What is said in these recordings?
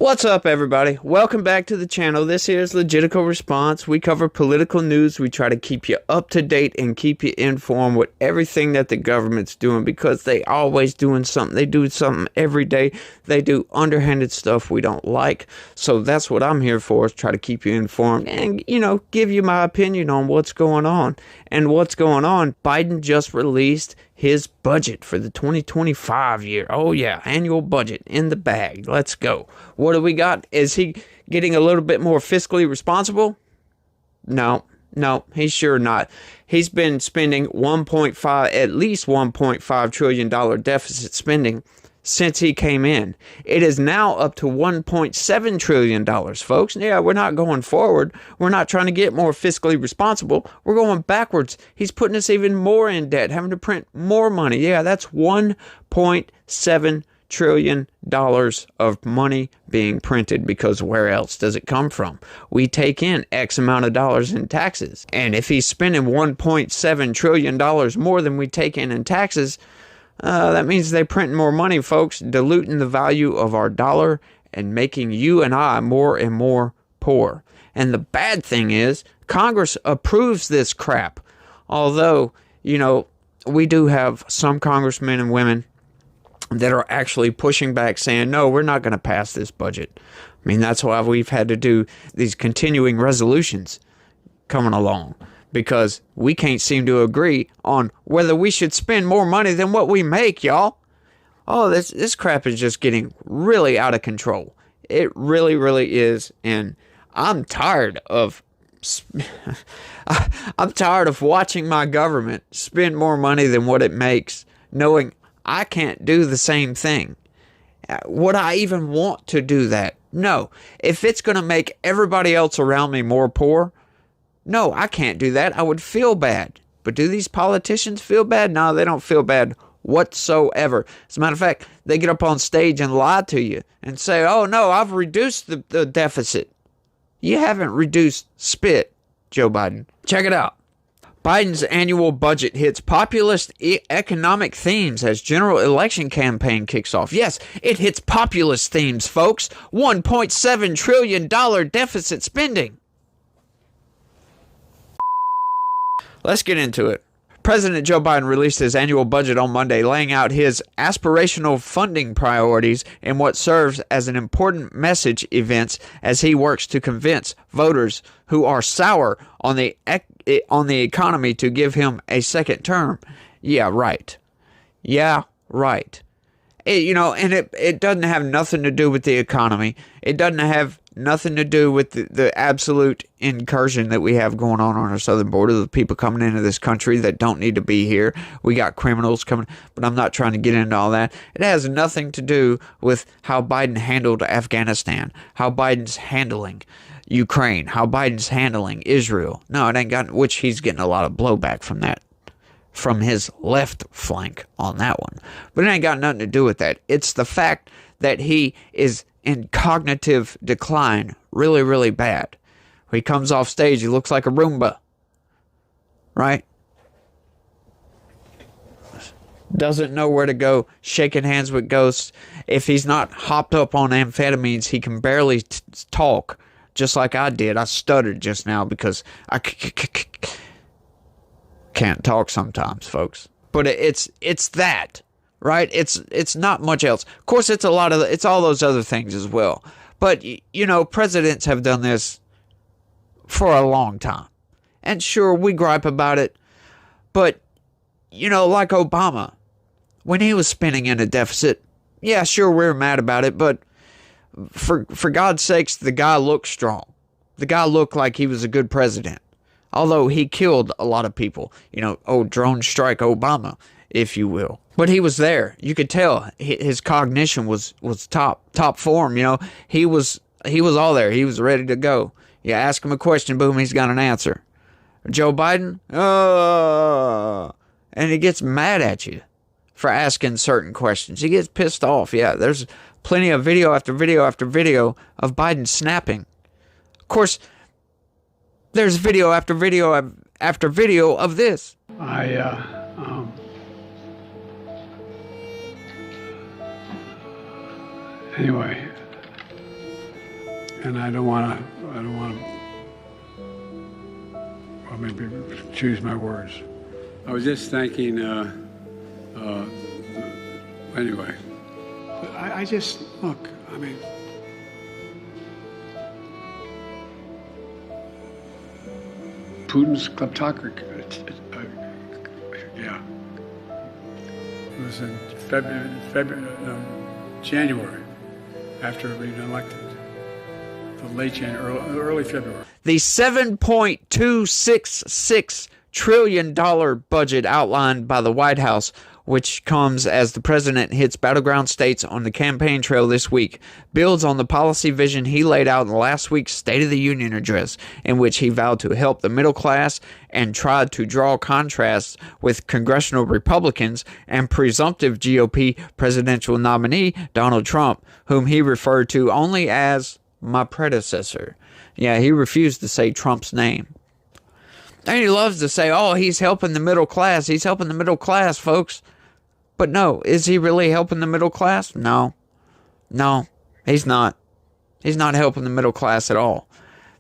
What's up, everybody? Welcome back to the channel. This here is Legitical Response. We cover political news. We try to keep you up to date and keep you informed with everything that the government's doing, because they always doing something. They do something every day. They do underhanded stuff we don't like. So that's what I'm here for, is try to keep you informed and, give you my opinion on what's going on. And what's going on, Biden just released his budget for the 2025 year. Oh yeah, annual budget in the bag. Let's go. What do we got? Is he getting a little bit more fiscally responsible? No, he's sure not. He's been spending at least $1.5 trillion deficit spending since he came in. It is now up to $1.7 trillion, folks. Yeah, we're not going forward. We're not trying to get more fiscally responsible. We're going backwards. He's putting us even more in debt, having to print more money. Yeah, that's $1.7 trillion of money being printed, because where else does it come from? We take in X amount of dollars in taxes. And if he's spending $1.7 trillion more than we take in taxes, that means they're printing more money, folks, diluting the value of our dollar and making you and I more and more poor. And the bad thing is, Congress approves this crap. Although, we do have some congressmen and women that are actually pushing back, saying, no, we're not going to pass this budget. I mean, that's why we've had to do these continuing resolutions coming along, because we can't seem to agree on whether we should spend more money than what we make, y'all. Oh, this crap is just getting really out of control. It really, really is. And I'm tired of watching my government spend more money than what it makes, knowing I can't do the same thing. Would I even want to do that? No. If it's going to make everybody else around me more poor, no, I can't do that. I would feel bad. But do these politicians feel bad? No, they don't feel bad whatsoever. As a matter of fact, they get up on stage and lie to you and say, oh, no, I've reduced the deficit. You haven't reduced spit, Joe Biden. Check it out. Biden's annual budget hits populist economic themes as general election campaign kicks off. Yes, it hits populist themes, folks. $1.7 trillion deficit spending. Let's get into it. President Joe Biden released his annual budget on Monday, laying out his aspirational funding priorities in what serves as an important message events as he works to convince voters who are sour on the economy to give him a second term. Yeah, right. It doesn't have nothing to do with the economy. It doesn't have nothing to do with the absolute incursion that we have going on our southern border, the people coming into this country that don't need to be here. We got criminals coming, but I'm not trying to get into all that. It has nothing to do with how Biden handled Afghanistan, how Biden's handling Ukraine, how Biden's handling Israel. No, it ain't got, which he's getting a lot of blowback from that, from his left flank on that one. But it ain't got nothing to do with that. It's the fact that he is in cognitive decline really, really bad. When he comes off stage, he looks like a Roomba. Right? Doesn't know where to go, shaking hands with ghosts. If he's not hopped up on amphetamines, he can barely talk, just like I did. I stuttered just now because I can't talk sometimes, folks. But it's that. Right? It's not much else. Of course, it's all those other things as well. But, presidents have done this for a long time. And sure, we gripe about it. But, like Obama, when he was spending in a deficit, yeah, sure, we were mad about it. But for God's sakes, the guy looked strong. The guy looked like he was a good president. Although he killed a lot of people. Drone strike Obama, if you will. But he was there. You could tell his cognition was top form. He was all there. He was ready to go. You ask him a question, boom, he's got an answer. Joe Biden, and he gets mad at you for asking certain questions. He gets pissed off. Yeah, there's plenty of video after video after video of Biden snapping. Of course, there's video after video after video of this. Anyway, and I don't want to, well, maybe choose my words. I was just thinking, anyway. But I just, look, I mean, Putin's kleptocracy, yeah. It was in January, after being elected. The late January, early February. The $7.266 trillion budget outlined by the White House, which comes as the president hits battleground states on the campaign trail this week, builds on the policy vision he laid out in last week's State of the Union address, in which he vowed to help the middle class and tried to draw contrasts with congressional Republicans and presumptive GOP presidential nominee Donald Trump, whom he referred to only as my predecessor. Yeah, he refused to say Trump's name. And he loves to say, oh, he's helping the middle class. He's helping the middle class, folks. But no, is he really helping the middle class? No, he's not. He's not helping the middle class at all.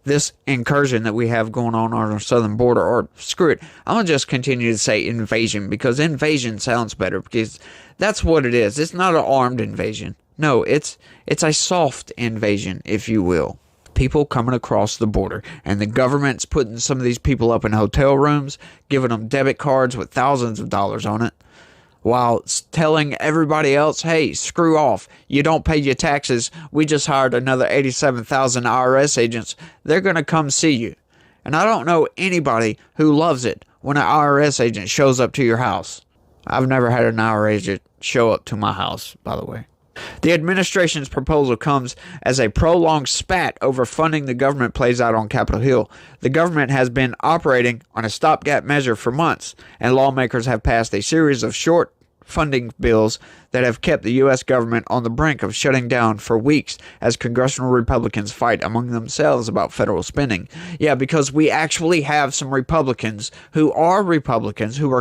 This incursion that we have going on our southern border, or screw it, I'm going to just continue to say invasion, because invasion sounds better, because that's what it is. It's not an armed invasion. No, it's a soft invasion, if you will. People coming across the border, and the government's putting some of these people up in hotel rooms, giving them debit cards with thousands of dollars on it, while telling everybody else, hey, screw off. You don't pay your taxes. We just hired another 87,000 IRS agents. They're going to come see you. And I don't know anybody who loves it when an IRS agent shows up to your house. I've never had an IRS agent show up to my house, by the way. The administration's proposal comes as a prolonged spat over funding the government plays out on Capitol Hill. The government has been operating on a stopgap measure for months, and lawmakers have passed a series of short funding bills that have kept the U.S. government on the brink of shutting down for weeks as congressional Republicans fight among themselves about federal spending. Yeah, because we actually have some Republicans, who are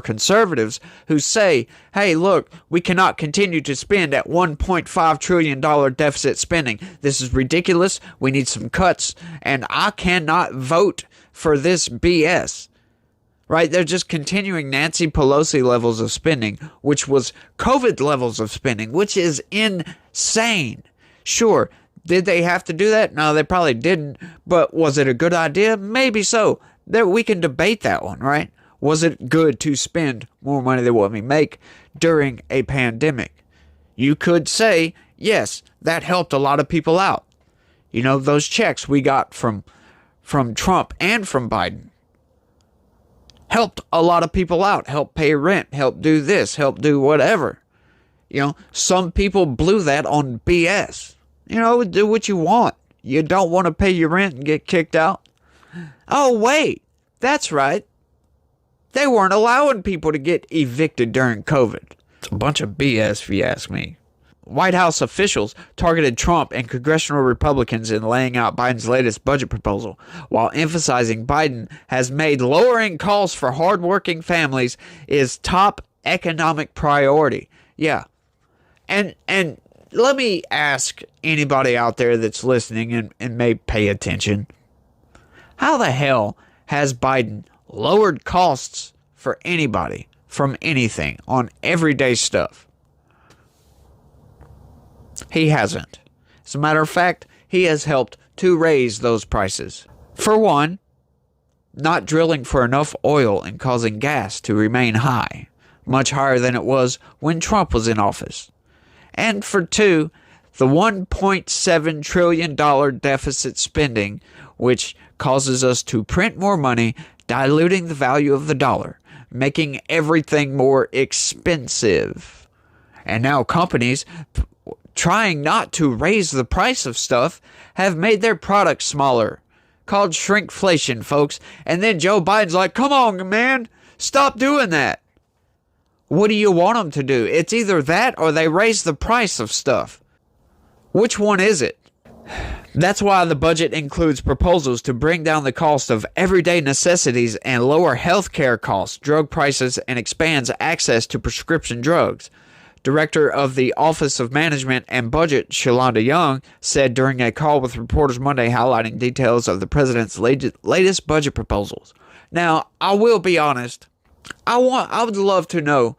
conservatives, who say, hey, look, we cannot continue to spend at $1.5 trillion deficit spending. This is ridiculous. We need some cuts, and I cannot vote for this BS. Right? They're just continuing Nancy Pelosi levels of spending, which was COVID levels of spending, which is insane. Sure, did they have to do that? No, they probably didn't. But was it a good idea? Maybe so. We can debate that one, right? Was it good to spend more money than what we make during a pandemic? You could say, yes, that helped a lot of people out. You know, those checks we got from Trump and from Biden helped a lot of people out, helped pay rent, helped do this, helped do whatever. You know, some people blew that on BS. You know, do what you want. You don't want to pay your rent and get kicked out? Oh, wait, that's right. They weren't allowing people to get evicted during COVID. It's a bunch of BS, if you ask me. White House officials targeted Trump and congressional Republicans in laying out Biden's latest budget proposal, while emphasizing Biden has made lowering costs for hardworking families is top economic priority. Yeah. And let me ask anybody out there that's listening and may pay attention. How the hell has Biden lowered costs for anybody from anything on everyday stuff? He hasn't. As a matter of fact, he has helped to raise those prices. For one, not drilling for enough oil and causing gas to remain high, much higher than it was when Trump was in office. And for two, the $1.7 trillion deficit spending, which causes us to print more money, diluting the value of the dollar, making everything more expensive. And now companies, trying not to raise the price of stuff, have made their products smaller. Called shrinkflation, folks. And then Joe Biden's like, come on, man, stop doing that. What do you want them to do? It's either that or they raise the price of stuff. Which one is it? That's why the budget includes proposals to bring down the cost of everyday necessities and lower health care costs, drug prices, and expands access to prescription drugs. Director of the Office of Management and Budget, Shalonda Young, said during a call with reporters Monday, highlighting details of the president's latest budget proposals. Now, I will be honest. I would love to know,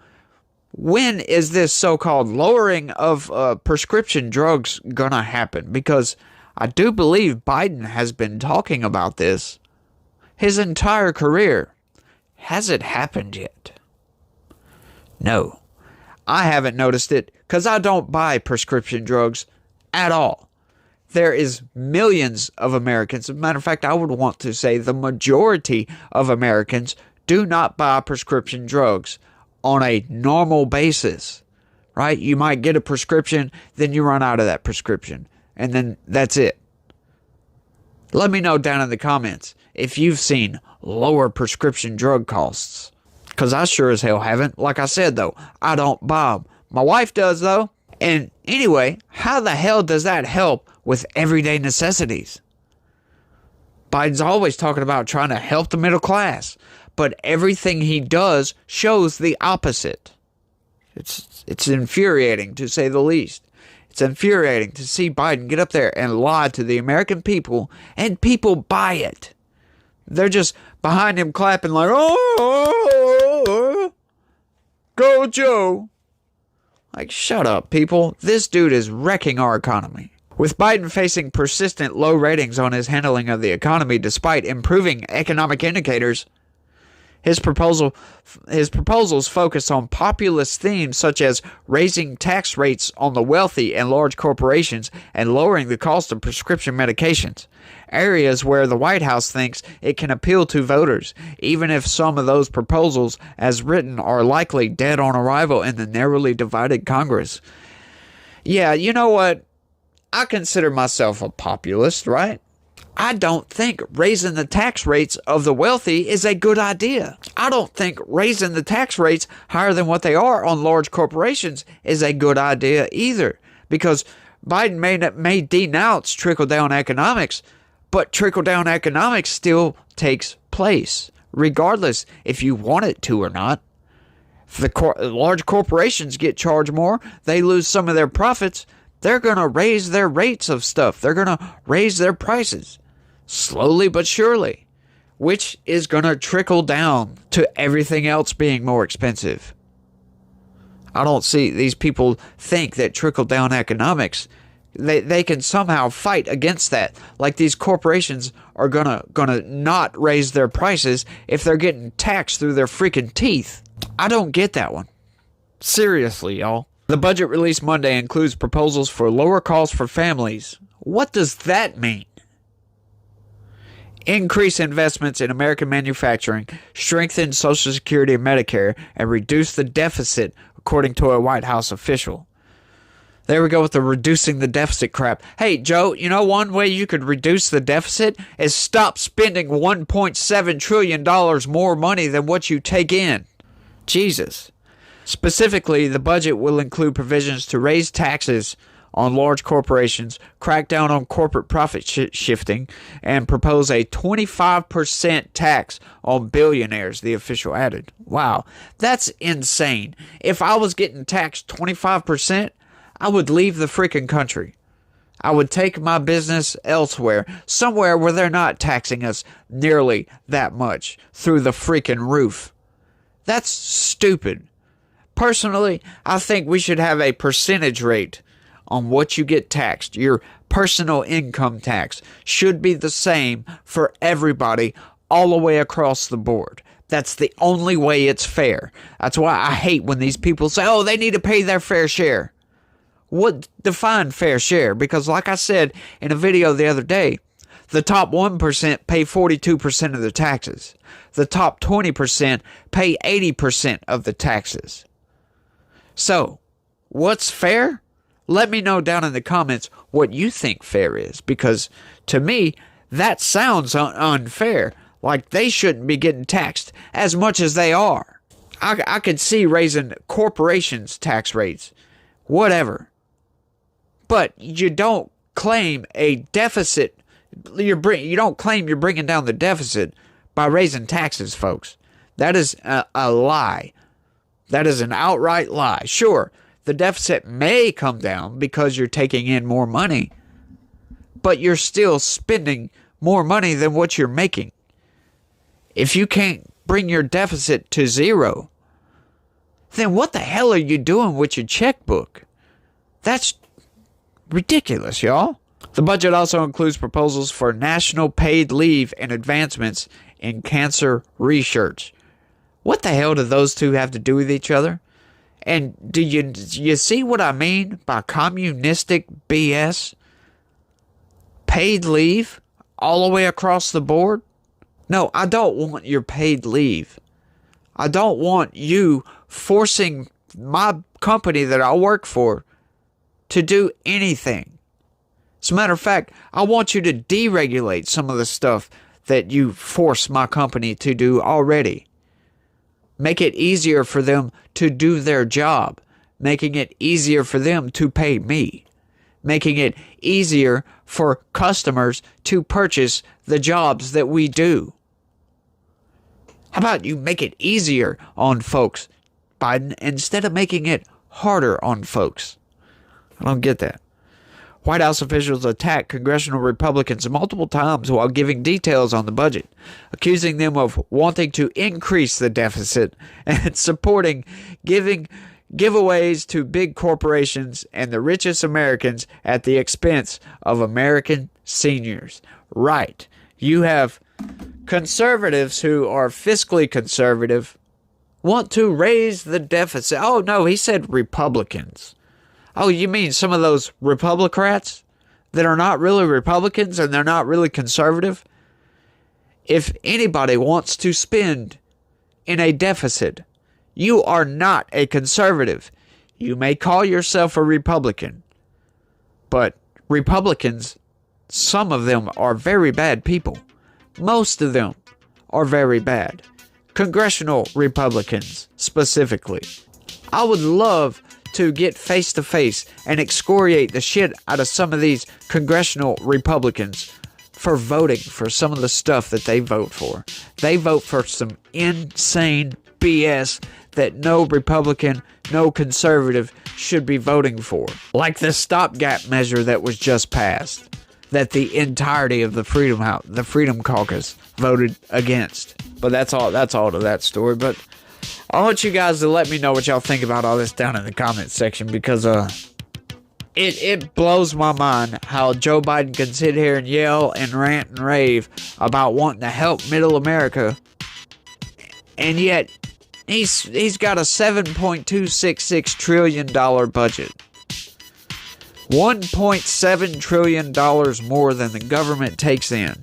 when is this so-called lowering of prescription drugs gonna happen? Because I do believe Biden has been talking about this his entire career. Has it happened yet? No. I haven't noticed it because I don't buy prescription drugs at all. There is millions of Americans. As a matter of fact, I would want to say the majority of Americans do not buy prescription drugs on a normal basis, right? You might get a prescription, then you run out of that prescription, and then that's it. Let me know down in the comments if you've seen lower prescription drug costs. Because I sure as hell haven't. Like I said, though, I don't buy them. My wife does, though. And anyway, how the hell does that help with everyday necessities? Biden's always talking about trying to help the middle class. But everything he does shows the opposite. It's infuriating, to say the least. It's infuriating to see Biden get up there and lie to the American people, and people buy it. They're just behind him clapping like, oh, go Joe. Like, shut up, people. This dude is wrecking our economy. With Biden facing persistent low ratings on his handling of the economy despite improving economic indicators, his proposals focus on populist themes such as raising tax rates on the wealthy and large corporations and lowering the cost of prescription medications, areas where the White House thinks it can appeal to voters, even if some of those proposals, as written, are likely dead on arrival in the narrowly divided Congress. Yeah, you know what? I consider myself a populist, right? I don't think raising the tax rates of the wealthy is a good idea. I don't think raising the tax rates higher than what they are on large corporations is a good idea either. Because Biden may denounce trickle-down economics, but trickle-down economics still takes place, regardless if you want it to or not. If the large corporations get charged more, they lose some of their profits, they're going to raise their rates of stuff. They're going to raise their prices. Slowly but surely, which is going to trickle down to everything else being more expensive. I don't see these people think that trickle-down economics, they can somehow fight against that. Like these corporations are gonna not raise their prices if they're getting taxed through their freaking teeth. I don't get that one. Seriously, y'all. The budget released Monday includes proposals for lower costs for families. What does that mean? Increase investments in American manufacturing, strengthen Social Security and Medicare, and reduce the deficit, according to a White House official. There we go with the reducing the deficit crap. Hey, Joe, you know one way you could reduce the deficit is stop spending $1.7 trillion more money than what you take in. Jesus. Specifically, the budget will include provisions to raise taxes on large corporations, crack down on corporate profit shifting, and propose a 25% tax on billionaires, the official added. Wow, that's insane. If I was getting taxed 25%, I would leave the freaking country. I would take my business elsewhere, somewhere where they're not taxing us nearly that much through the freaking roof. That's stupid. Personally, I think we should have a percentage rate on what you get taxed. Your personal income tax should be the same for everybody all the way across the board. That's the only way it's fair. That's why I hate when these people say, oh, they need to pay their fair share. What define fair share? Because like I said in a video the other day, the top 1% pay 42% of the taxes. The top 20% pay 80% of the taxes. So, what's fair? Let me know down in the comments what you think fair is, because to me, that sounds unfair. Like they shouldn't be getting taxed as much as they are. I could see raising corporations' tax rates, whatever. But you don't claim a deficit. You don't claim you're bringing down the deficit by raising taxes, folks. That is a lie. That is an outright lie. Sure, The deficit may come down because you're taking in more money, but you're still spending more money than what you're making. If you can't bring your deficit to zero, then what the hell are you doing with your checkbook? That's ridiculous, y'all. The budget also includes proposals for national paid leave and advancements in cancer research. What the hell do those two have to do with each other? And do you see what I mean by communistic BS? Paid leave all the way across the board? No, I don't want your paid leave. I don't want you forcing my company that I work for to do anything. As a matter of fact, I want you to deregulate some of the stuff that you force my company to do already. Make it easier for them to do their job. Making it easier for them to pay me. Making it easier for customers to purchase the jobs that we do. How about you make it easier on folks, Biden, instead of making it harder on folks? I don't get that. White House officials attacked congressional Republicans multiple times while giving details on the budget, accusing them of wanting to increase the deficit and supporting giving giveaways to big corporations and the richest Americans at the expense of American seniors. Right. You have conservatives who are fiscally conservative want to raise the deficit. Oh, no, he said Republicans. Oh, you mean some of those Republicrats that are not really Republicans and they're not really conservative? If anybody wants to spend in a deficit, you are not a conservative. You may call yourself a Republican, but Republicans, some of them are very bad people. Most of them are very bad. Congressional Republicans, specifically. I would love to get face to face and excoriate the shit out of some of these congressional Republicans for voting for some of the stuff that they vote for. They vote for some insane BS that no Republican, no conservative should be voting for. Like the stopgap measure that was just passed, that the entirety of the Freedom Caucus voted against. But that's all to that story. But I want you guys to let me know what y'all think about all this down in the comments section, because it blows my mind how Joe Biden can sit here and yell and rant and rave about wanting to help middle America, and yet he's got a $7.266 trillion budget. $1.7 trillion more than the government takes in.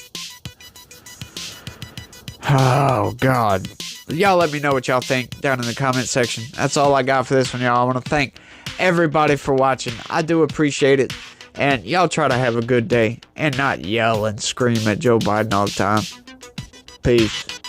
Oh, God. Y'all let me know what y'all think down in the comment section. That's all I got for this one, y'all. I want to thank everybody for watching. I do appreciate it. And y'all try to have a good day and not yell and scream at Joe Biden all the time. Peace.